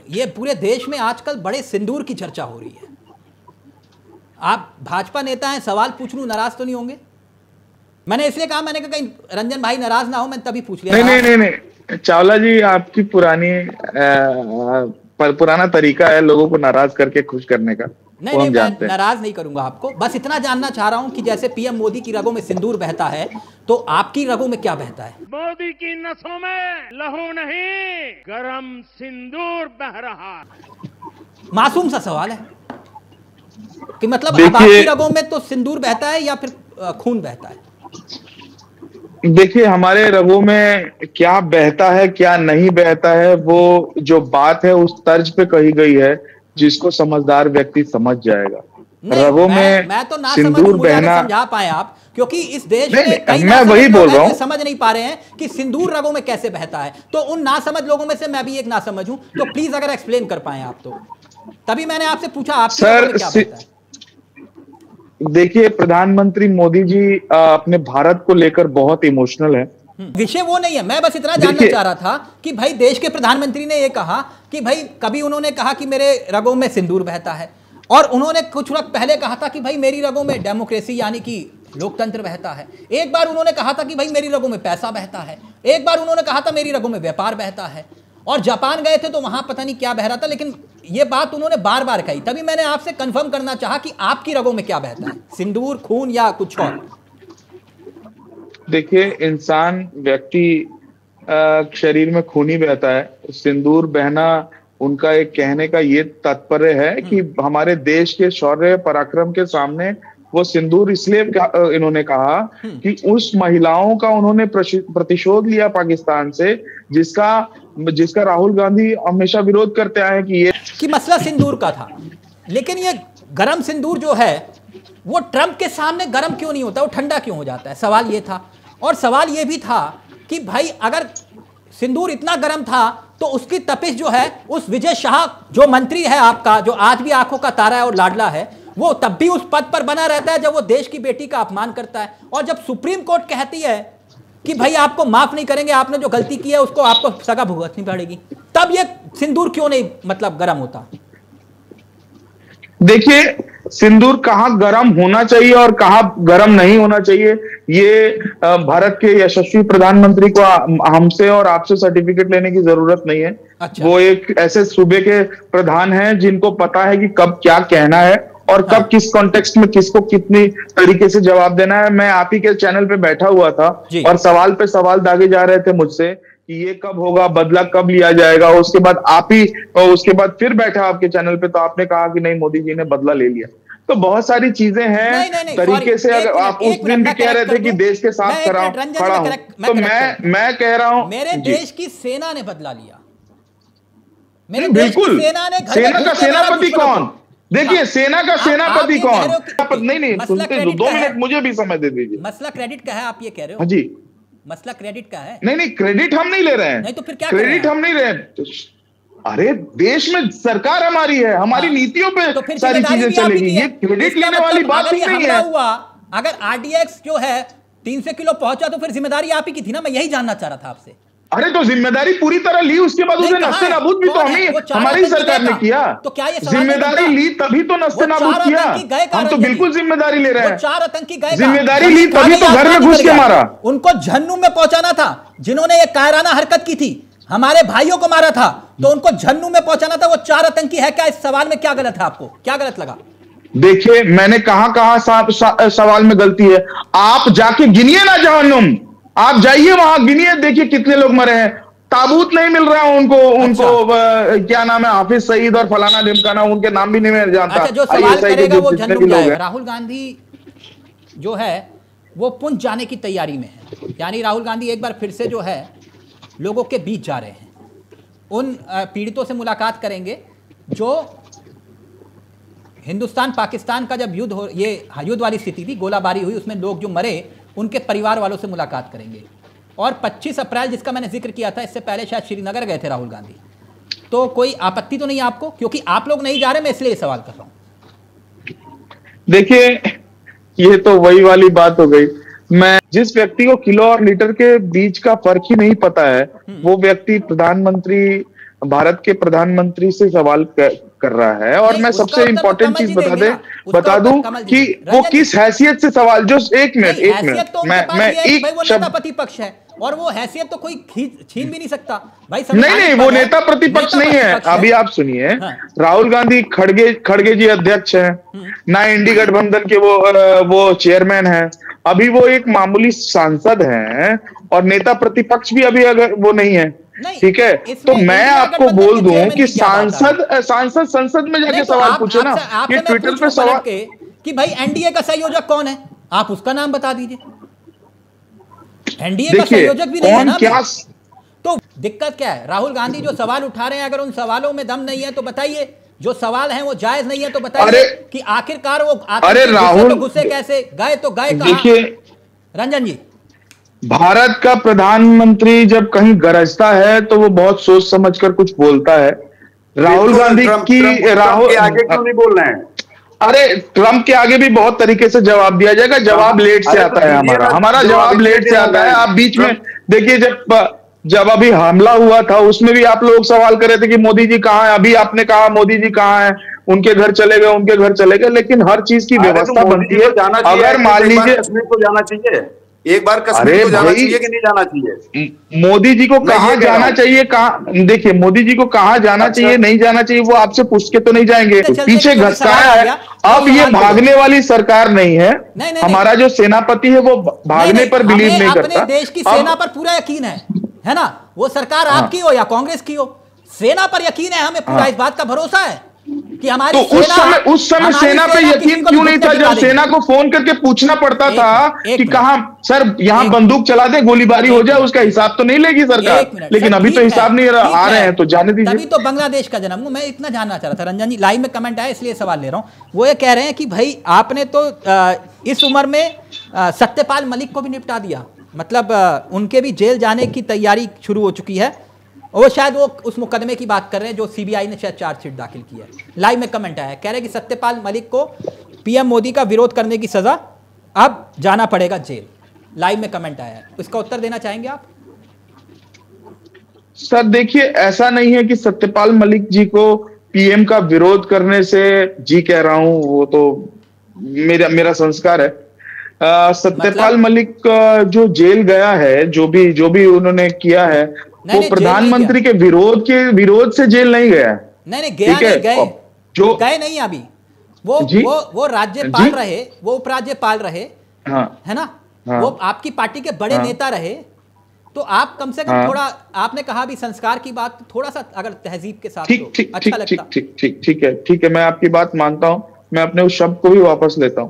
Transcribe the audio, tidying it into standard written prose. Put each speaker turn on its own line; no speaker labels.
ये पूरे देश में आजकल बड़े सिंदूर की चर्चा हो रही है। आप भाजपा नेता हैं, सवाल पूछ लूं, नाराज तो नहीं होंगे? मैंने इसलिए कहा, मैंने कहा कहीं रंजन भाई नाराज ना हो, मैं तभी पूछ लिया।
नहीं, चावला जी, आपकी पुराना तरीका है लोगों को नाराज करके खुश करने का।
नहीं, मैं नाराज नहीं करूंगा आपको, बस इतना जानना चाह रहा हूं कि जैसे पीएम मोदी की रगों में सिंदूर बहता है, तो आपकी रगों में क्या बहता है?
मोदी की नसों में लहू नहीं, गरम सिंदूर बह रहा।
मासूम सा सवाल है कि मतलब अब आपकी रगों में तो सिंदूर बहता है या फिर खून बहता है?
देखिए, हमारे रगों में क्या बहता है क्या नहीं बहता है, वो जो बात है उस तर्ज पे कही गई है जिसको समझदार व्यक्ति समझ जाएगा। रगों में
मैं तो ना
सिंदूर बहना
समझा पाए आप, क्योंकि इस देश में कई
मैं वही बोल रहा हूँ,
समझ नहीं पा रहे हैं कि सिंदूर रगों में कैसे बहता है। तो उन नासमझ लोगों में से मैं भी एक नासमझ हूं, तो प्लीज अगर एक्सप्लेन कर पाए आप तो। तभी मैंने आपसे पूछा आपकी रगों में क्या बहता है।
देखिए, प्रधानमंत्री मोदी जी अपने भारत को लेकर बहुत इमोशनल है।
विषय वो नहीं है, मैं बस इतना जानना चाह रहा था कि भाई देश के प्रधानमंत्री ने ये कहा कि भाई कभी उन्होंने कहा कि मेरे रगों में सिंदूर बहता है, और उन्होंने कुछ वक्त पहले कहा था कि भाई मेरी रगों में डेमोक्रेसी यानी कि लोकतंत्र बहता है। एक बार उन्होंने कहा था कि भाई मेरी रगों में पैसा बहता है। एक बार उन्होंने कहा था मेरी रगों में व्यापार बहता है। और जापान गए थे तो वहां पता नहीं क्या बह रहा था, लेकिन ये बात उन्होंने बार बार कही। तभी मैंने आपसे कंफर्म करना चाहा कि आपकी रगों में क्या बहता है, सिंदूर, खून या कुछ और?
देखिए, इंसान व्यक्ति शरीर में खून ही बहता है। सिंदूर बहना उनका एक कहने का ये तात्पर्य है कि हमारे देश के शौर्य पराक्रम के सामने वो सिंदूर इसलिए इन्होंने कहा कि उस महिलाओं का उन्होंने प्रतिशोध लिया पाकिस्तान से, जिसका राहुल गांधी हमेशा विरोध करते आए कि
मसला सिंदूर का था। लेकिन ये गरम सिंदूर जो है वो ट्रंप के सामने गरम क्यों नहीं होता, वो ठंडा क्यों हो जाता है? सवाल ये था। और सवाल ये भी था कि भाई अगर सिंदूर इतना गरम था तो उसकी तपिश जो है उस विजय शाह जो मंत्री है आपका, जो आज भी आंखों का तारा है और लाडला है, वो तब भी उस पद पर बना रहता है जब वो देश की बेटी का अपमान करता है। और जब सुप्रीम कोर्ट कहती है कि भाई आपको माफ नहीं करेंगे, आपने जो गलती की है उसको आपको सजा भुगतनी पड़ेगी, तब ये सिंदूर क्यों नहीं मतलब गरम होता?
देखिए, सिंदूर कहाँ गरम होना चाहिए और कहाँ गरम नहीं होना चाहिए, ये भारत के यशस्वी प्रधानमंत्री को हमसे और आपसे सर्टिफिकेट लेने की जरूरत नहीं है। अच्छा। वो एक ऐसे सूबे के प्रधान हैं जिनको पता है कि कब क्या कहना है और कब किस कॉन्टेक्स्ट में किसको कितनी तरीके से जवाब देना है। मैं आप ही के चैनल पे बैठा हुआ था और सवाल पे सवाल दागे जा रहे थे मुझसे कि ये कब होगा, बदला कब लिया जाएगा। उसके बाद फिर बैठा आपके चैनल पे तो आपने कहा कि नहीं, मोदी जी ने बदला ले लिया। तो बहुत सारी चीजें हैं। नहीं, तरीके से अगर आप उस दिन भी कह रहे थे कि देश के साथ खड़ा हूं, तो मैं कह रहा हूं
मेरे देश की सेना ने बदला लिया।
बिल्कुल। सेना का सेनापति कौन? देखिए, सेना का सेनापति कौन? नहीं, सुनते 2 मिनट मुझे भी समय दे दीजिए।
मसला क्रेडिट का है, आप ये कह रहे हो?
हाँ जी,
मसला क्रेडिट का है।
नहीं, क्रेडिट हम नहीं ले रहे हैं।
नहीं तो फिर क्या
क्रेडिट हम नहीं ले रहे हैं। अरे, देश में सरकार हमारी है, हमारी नीतियों पे तो सारी चीजें चलेगी। ये क्रेडिट लेने वाली बात ही नहीं है।
अगर आरडीएक्स जो है 300 किलो पहुंचा तो फिर जिम्मेदारी आप ही की थी ना? मैं यही जानना चाह रहा था आपसे।
अरे, तो जिम्मेदारी पूरी तरह ली, उसके बाद उसे नस्ते नाबूद भी तो हमारी सरकार ने किया।
तो क्या ये
जिम्मेदारी ली तभी तो नस्ते नाबूद किया? हम तो बिल्कुल जिम्मेदारी ले रहे हैं।
4 आतंकी गए,
जिम्मेदारी ली तभी तो घर में घुस के मारा।
उनको झन्नू में पहुंचाना था, जिन्होंने ये कायराना हरकत की थी, हमारे भाइयों को मारा था, तो उनको झन्नू में पहुंचाना था। वो 4 आतंकी है क्या? इस सवाल में क्या गलत है? आपको क्या गलत लगा?
देखिए, मैंने कहां सवाल में गलती है। आप जाके गिनिए ना जहन्नुम, आप जाइए वहां गिनिए, देखिए कितने लोग मरे हैं। ताबूत नहीं मिल रहा उनको क्या नाम है, हाफिज सईद और फलाना ढिमकाना, उनके नाम भी नहीं मैं जानता।
अच्छा, जो सवाल करेगा वो झन्नू जाएगा। राहुल गांधी जो है वो पुंछ जाने की तैयारी में है, यानी राहुल गांधी एक बार फिर से जो है लोगों के बीच जा रहे हैं। उन पीड़ितों से मुलाकात करेंगे जो हिंदुस्तान पाकिस्तान का जब युद्ध वाली स्थिति थी, गोलाबारी हुई, उसमें लोग जो मरे उनके परिवार वालों से मुलाकात करेंगे। और 25 अप्रैल जिसका मैंने जिक्र किया था, इससे पहले शायद श्रीनगर गए थे राहुल गांधी। तो कोई आपत्ति तो नहीं आपको? क्योंकि आप लोग नहीं जा रहे, मैं इसलिए सवाल कर रहा हूं।
देखिए, ये तो वही वाली बात हो गई। मैं जिस व्यक्ति को किलो और लीटर के बीच का फर्क ही नहीं पता है, वो व्यक्ति प्रधानमंत्री भारत के प्रधानमंत्री से सवाल कर रहा है। और मैं सबसे इंपॉर्टेंट चीज बता दूं कि वो किस हैसियत से सवाल, जो एक मिनट मैं एक शब्द,
प्रतिपक्ष है और वो हैसियत तो कोई छीन भी नहीं सकता भाई।
नहीं, वो नेता प्रतिपक्ष नहीं है। अभी आप सुनिए, राहुल गांधी खड़गे जी अध्यक्ष हैं, ना इंडी गठबंधन के वो चेयरमैन हैं, अभी वो एक मामूली सांसद हैं और नेता प्रतिपक्ष भी अभी अगर वो नहीं है, ठीक है। तो मैं आपको बोल दूं कि सांसद संसद में जाके सवाल पूछे ना, ये ट्विटर पे सवाल
कि भाई एनडीए का संयोजक कौन है, आप उसका नाम बता दीजिए। एनडीए का संयोजक भी नहीं है ना क्या? तो दिक्कत क्या है? राहुल गांधी जो सवाल उठा रहे हैं, अगर उन सवालों में दम नहीं है तो बताइए, जो सवाल हैं वो जायज नहीं है तो बताइए कि आखिरकार वो
राहुल
गुस्से कैसे गए, तो गए कहां?
देखिए
रंजन जी,
भारत का प्रधानमंत्री जब कहीं गरजता है तो वो बहुत सोच समझकर कुछ बोलता है। राहुल गांधी की राहुल
आगे क्यों नहीं बोल रहे हैं?
अरे ट्रंप के आगे भी बहुत तरीके से जवाब दिया जाएगा, जवाब लेट से आता है, हमारा जवाब लेट से आता है। आप बीच में देखिए, जब अभी हमला हुआ था उसमें भी आप लोग सवाल कर रहे थे कि मोदी जी कहाँ है, अभी आपने कहा मोदी जी कहाँ है, उनके घर चले गए, लेकिन हर चीज की व्यवस्था बनती है। अगर मान लीजिए
कश्मीर को जाना चाहिए, एक बार कश्मीर को जाना चाहिए कि नहीं जाना चाहिए?
मोदी जी को कहाँ जाना चाहिए, देखिए मोदी जी को कहाँ जाना चाहिए, नहीं जाना चाहिए, वो आपसे पूछ के तो नहीं जाएंगे। पीछे घसकाया है। अब ये भागने वाली सरकार नहीं है। हमारा जो सेनापति है वो भागने पर बिलीव नहीं करता।
देश की सेना पर पूरा यकीन है ना, वो सरकार आपकी हो या कांग्रेस की हो, सेना पर यकीन है, हमें पूरा इस बात का भरोसा है कि हमारी
तो उस समय सेना पे यकीन क्यों नहीं था, जब सेना को फोन करके पूछना पड़ता था कि कहां सर यहां बंदूक चला दे, गोलीबारी हो जाए, उसका हिसाब तो नहीं लेगी सरकार। लेकिन अभी तो हिसाब नहीं आ रहे हैं, तो जाने दीजिए।
तभी तो बांग्लादेश का जन्म हुआ। मैं इतना जानना चाह रहा था, रंजन जी लाइव में कमेंट आया इसलिए सवाल ले रहा हूं। वो ये कह रहे हैं कि भाई आपने तो इस उम्र में सत्यपाल मलिक को भी निपटा दिया, मतलब उनके भी जेल जाने की तैयारी शुरू हो चुकी है। वो शायद वो उस मुकदमे की बात कर रहे हैं जो सीबीआई ने शायद चार्जशीट दाखिल की है। लाइव में कमेंट आया, कह रहे हैं कि सत्यपाल मलिक को पीएम मोदी का विरोध करने की सजा, अब जाना पड़ेगा जेल। लाइव में कमेंट आया है, इसका उत्तर देना चाहेंगे आप?
सर देखिए, ऐसा नहीं है कि सत्यपाल मलिक जी को पीएम का विरोध करने से जी कह रहा हूं, वो तो मेरा संस्कार है। सत्यपाल मलिक जो जेल गया है, जो भी उन्होंने किया है, वो प्रधानमंत्री के विरोध से जेल नहीं गया।
नहीं गए नहीं अभी वो राज्यपाल रहे, वो उपराज्यपाल रहे, है ना, वो आपकी पार्टी के बड़े नेता रहे। तो आप कम से कम थोड़ा, आपने कहा भी संस्कार की बात, थोड़ा सा अगर तहजीब के साथ अच्छा लगता।
ठीक है, मैं आपकी बात मानता हूं, मैं अपने उस शब्द को भी वापस लेता हूं।